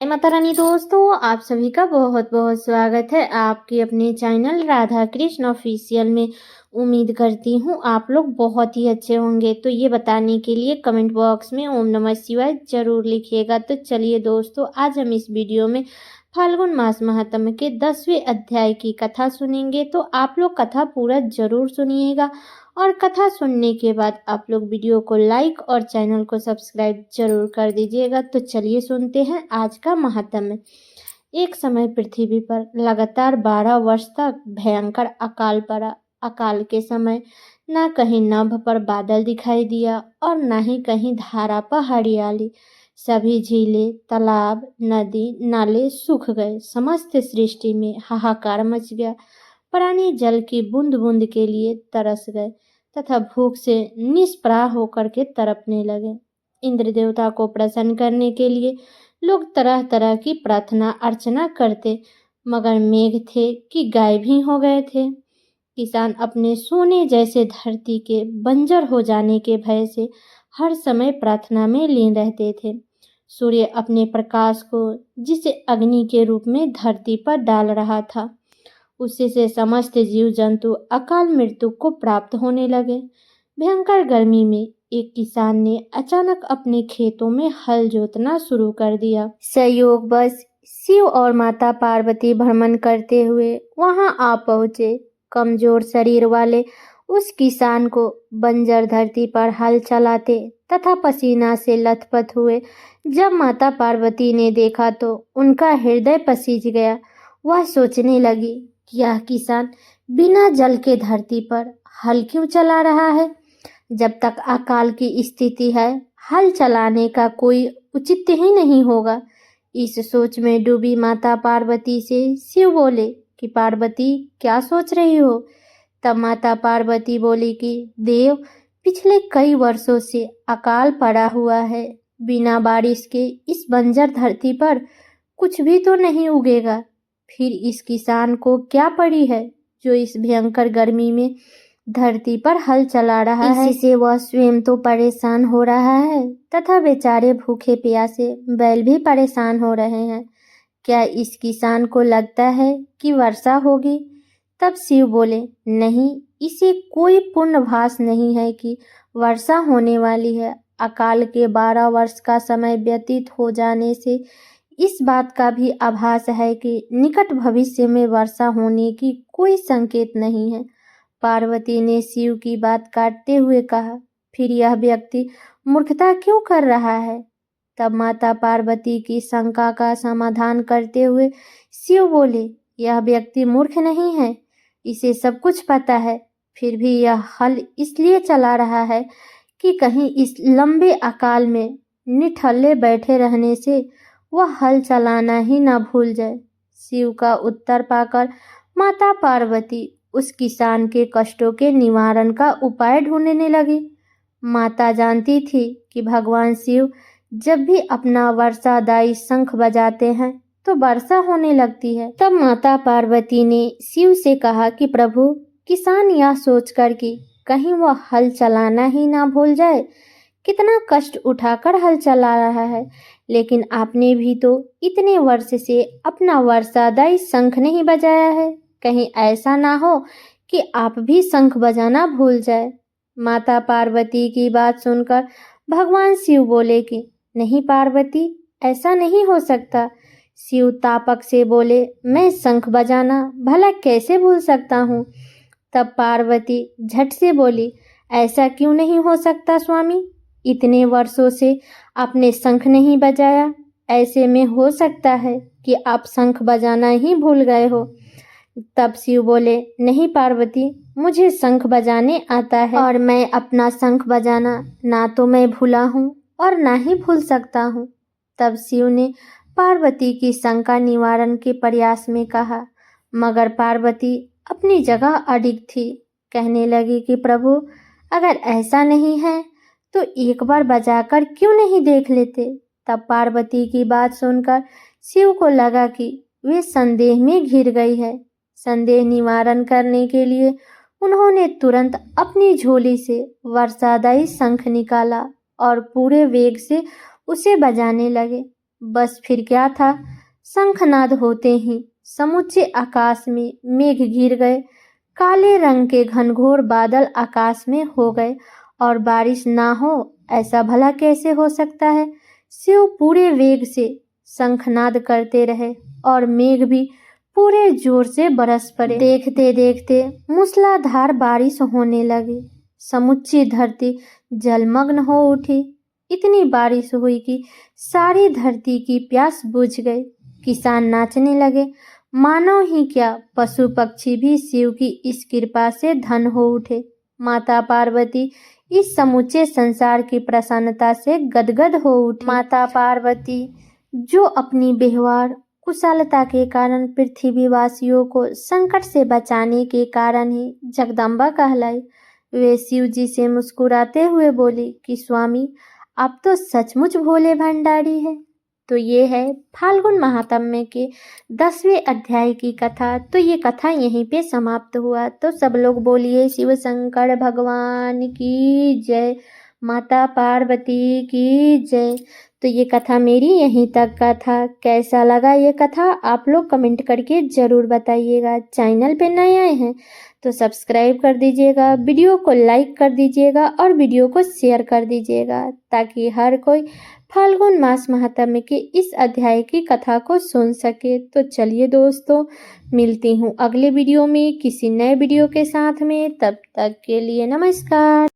जय माता रानी दोस्तों, आप सभी का बहुत बहुत स्वागत है आपके अपने चैनल राधा कृष्ण ऑफिशियल में। उम्मीद करती हूँ आप लोग बहुत ही अच्छे होंगे। तो ये बताने के लिए कमेंट बॉक्स में ओम नमः शिवाय जरूर लिखिएगा। तो चलिए दोस्तों, आज हम इस वीडियो में फाल्गुन मास महात्म्य के 10वें अध्याय की कथा सुनेंगे। तो आप लोग कथा पूरा जरूर सुनिएगा और कथा सुनने के बाद आप लोग वीडियो को लाइक और चैनल को सब्सक्राइब जरूर कर दीजिएगा। तो चलिए सुनते हैं आज का महात्म्य। एक समय पृथ्वी पर लगातार 12 वर्ष तक भयंकर अकाल पड़ा। अकाल के समय न कहीं नभ पर बादल दिखाई दिया और न ही कहीं धारा पर हरियाली। सभी झीलें, तालाब, नदी, नाले सूख गए। समस्त सृष्टि में हाहाकार मच गया। प्राणी जल की बूंद बूंद के लिए तरस गए तथा भूख से निष्प्राह होकर के तड़पने लगे। इंद्र देवता को प्रसन्न करने के लिए लोग तरह तरह की प्रार्थना अर्चना करते, मगर मेघ थे कि गायब ही हो गए थे। किसान अपने सोने जैसे धरती के बंजर हो जाने के भय से हर समय प्रार्थना में लीन रहते थे। सूर्य अपने प्रकाश को जिसे अग्नि के रूप में धरती पर डाल रहा था, उससे से समस्त जीव जंतु अकाल मृत्यु को प्राप्त होने लगे। भयंकर गर्मी में एक किसान ने अचानक अपने खेतों में हल जोतना शुरू कर दिया। संयोग बस शिव और माता पार्वती भ्रमण करते हुए वहां आ पहुंचे। कमजोर शरीर वाले उस किसान को बंजर धरती पर हल चलाते तथा पसीना से लथपथ हुए जब माता पार्वती ने देखा तो उनका हृदय पसीज गया। वह सोचने लगी कि यह किसान बिना जल के धरती पर हल क्यों चला रहा है। जब तक अकाल की स्थिति है, हल चलाने का कोई उचित ही नहीं होगा। इस सोच में डूबी माता पार्वती से शिव बोले कि पार्वती, क्या सोच रही हो। तब माता पार्वती बोली कि देव, पिछले कई वर्षों से अकाल पड़ा हुआ है। बिना बारिश के इस बंजर धरती पर कुछ भी तो नहीं उगेगा। फिर इस किसान को क्या पड़ी है जो इस भयंकर गर्मी में धरती पर हल चला रहा है। इससे वह स्वयं तो परेशान हो रहा है तथा बेचारे भूखे प्यासे बैल भी परेशान हो रहे हैं। क्या इस किसान को लगता है कि वर्षा होगी। तब शिव बोले, नहीं, इसे कोई पूर्वाभास नहीं है कि वर्षा होने वाली है। अकाल के 12 वर्ष का समय व्यतीत हो जाने से इस बात का भी आभास है कि निकट भविष्य में वर्षा होने की कोई संकेत नहीं है। पार्वती ने शिव की बात काटते हुए कहा, फिर यह व्यक्ति मूर्खता क्यों कर रहा है। तब माता पार्वती की शंका का समाधान करते हुए शिव बोले, यह व्यक्ति मूर्ख नहीं है, इसे सब कुछ पता है। फिर भी यह हल इसलिए चला रहा है कि कहीं इस लंबे अकाल में निठल्ले बैठे रहने से वह हल चलाना ही ना भूल जाए। शिव का उत्तर पाकर माता पार्वती उस किसान के कष्टों के निवारण का उपाय ढूंढने लगी। माता जानती थी कि भगवान शिव जब भी अपना वर्षादायी शंख बजाते हैं तो वर्षा होने लगती है। तब माता पार्वती ने शिव से कहा कि प्रभु, किसान यह सोचकर कि कहीं वह हल चलाना ही ना भूल जाए, कितना कष्ट उठाकर हल चला रहा है, लेकिन आपने भी तो इतने वर्ष से अपना वर्षादायी शंख नहीं बजाया है। कहीं ऐसा ना हो कि आप भी शंख बजाना भूल जाए। माता पार्वती की बात सुनकर भगवान शिव बोले कि नहीं पार्वती, ऐसा नहीं हो सकता। शिव तापक से बोले, मैं शंख बजाना भला कैसे भूल सकता हूँ। तब पार्वती झट से बोली, ऐसा क्यों नहीं हो सकता स्वामी, इतने वर्षों से आपने शंख नहीं बजाया। ऐसे में हो सकता है कि आप शंख बजाना ही भूल गए हो। तब शिव बोले, नहीं पार्वती, मुझे शंख बजाने आता है और मैं अपना शंख बजाना ना तो मैं भूला हूँ और ना ही भूल सकता हूँ। तब शिव ने पार्वती की शंका निवारण के प्रयास में कहा, मगर पार्वती अपनी जगह अडिग थी। कहने लगी कि प्रभु, अगर ऐसा नहीं है तो एक बार बजाकर क्यों नहीं देख लेते। तब पार्वती की बात सुनकर शिव को लगा कि वे संदेह में घिर गई है। संदेह निवारण करने के लिए उन्होंने तुरंत अपनी झोली से वर्षादायी शंख निकाला और पूरे वेग से उसे बजाने लगे। बस फिर क्या था, शंखनाद होते ही समूचे आकाश में मेघ घिर गए। काले रंग के घनघोर बादल आकाश में हो गए और बारिश ना हो, ऐसा भला कैसे हो सकता है। शिव पूरे वेग से शंखनाद करते रहे और मेघ भी पूरे जोर से बरस पड़े। देखते देखते मूसलाधार बारिश होने लगी। समुच्ची धरती जलमग्न हो उठी। इतनी बारिश हुई कि सारी धरती की प्यास बुझ गई। किसान नाचने लगे। मानव ही क्या, पशु पक्षी भी शिव की इस कृपा से धन्य हो उठे। माता पार्वती इस समूचे संसार की प्रसन्नता से गदगद हो उठी। माता पार्वती जो अपनी व्यवहार कुशलता के कारण पृथ्वीवासियों को संकट से बचाने के कारण ही जगदम्बा कहलाई। वे शिव जी से मुस्कुराते हुए बोली कि स्वामी, आप तो सचमुच भोले भंडारी हैं। तो ये है फाल्गुन महात्म्य के 10वें अध्याय की कथा। तो ये कथा यहीं पे समाप्त हुआ। तो सब लोग बोलिए शिव शंकर भगवान की जय, माता पार्वती की जय। तो ये कथा मेरी यहीं तक का था। कैसा लगा ये कथा आप लोग कमेंट करके ज़रूर बताइएगा। चैनल पे नए आए हैं तो सब्सक्राइब कर दीजिएगा, वीडियो को लाइक कर दीजिएगा और वीडियो को शेयर कर दीजिएगा ताकि हर कोई फाल्गुन मास महात्म्य के इस अध्याय की कथा को सुन सके। तो चलिए दोस्तों, मिलती हूँ अगले वीडियो में किसी नए वीडियो के साथ में। तब तक के लिए नमस्कार।